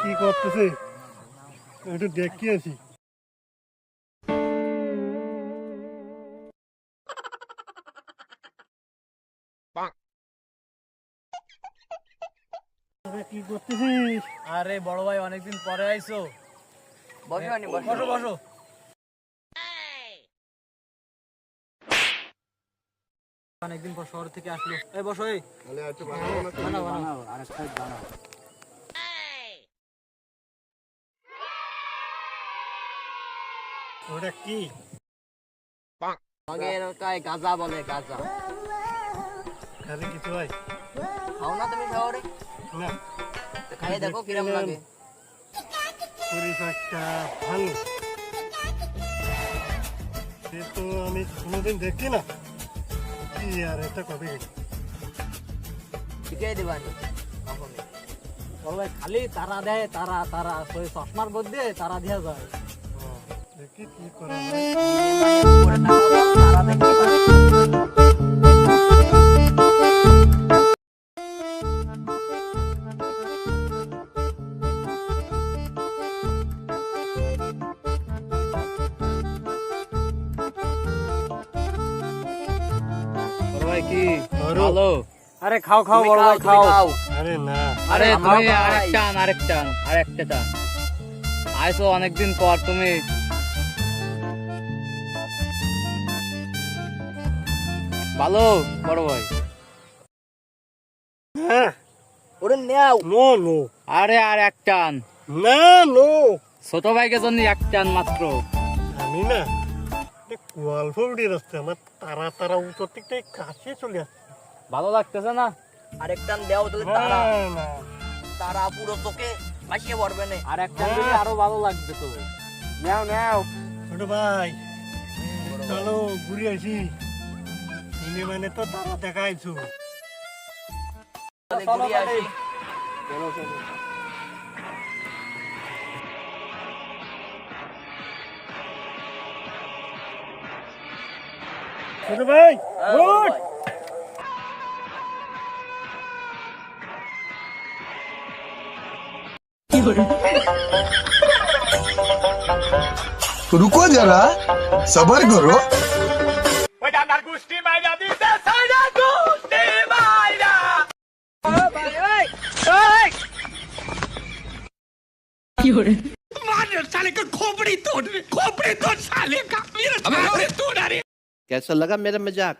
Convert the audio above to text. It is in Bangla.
কি করতেছে একটু দেখি আছি। কি করতেছিস? আরে বড় ভাই অনেকদিন পরে আইছো। বসো বসো। অনেকদিন পর শহর থেকে আসলো। এই বসো। এই বানাও বানাও আরেকটা বানাও। ওটা কি? গাজা বলে গাজা। খালি কিছু ভাই খাও না তুমি শহরে? না, খাইয়ে দেখো কিরম লাগে। পরিবেশটা ভালো, সে তো আমি কোনোদিন দেখি না। কি আর এটা কবে শিখাই দেবানি। বড় ভাই খালি তারা দেয়, তারা তারা ওই চশমার মধ্যে তারা দেওয়া যায়। দেখি কি করা যায়। বড় ভাই কি আরো? ভালো? আরে খাও খাও বড় ভাই খাও। আরে না, আরে আমরাও তুমি খাই। আরেকটা টান আইসো অনেকদিন পর তুমি। ভালো বড় ভাই? হ্যাঁ, ওরে নেও। নো নো, আরে আর এক টান, না নো। ছোট ভাইকে জন্য এক টান মাত্র। আমি না গল্প উড়িয়ে আসছে আমার, তারা তারা উত্তর দিকটা কাছে চলে আসছে। ভালো লাগতেছে না? আরেকটান দেও তাহলে তারা না, না, তারা পুরো তোকে ভাসিয়ে পড়বে না। আর এক টান দিলে আরো ভালো লাগবে তো। নাও নাও। ছোট ভাই চলো ঘুরে আসি। ইনি মানে তো তারা দেখাইছো। তাহলে ঘুরে আসি। চলো চলো। ছোট ভাই গুড। रुको जरा सबर करो। कैसा लगा मेरा मजाक?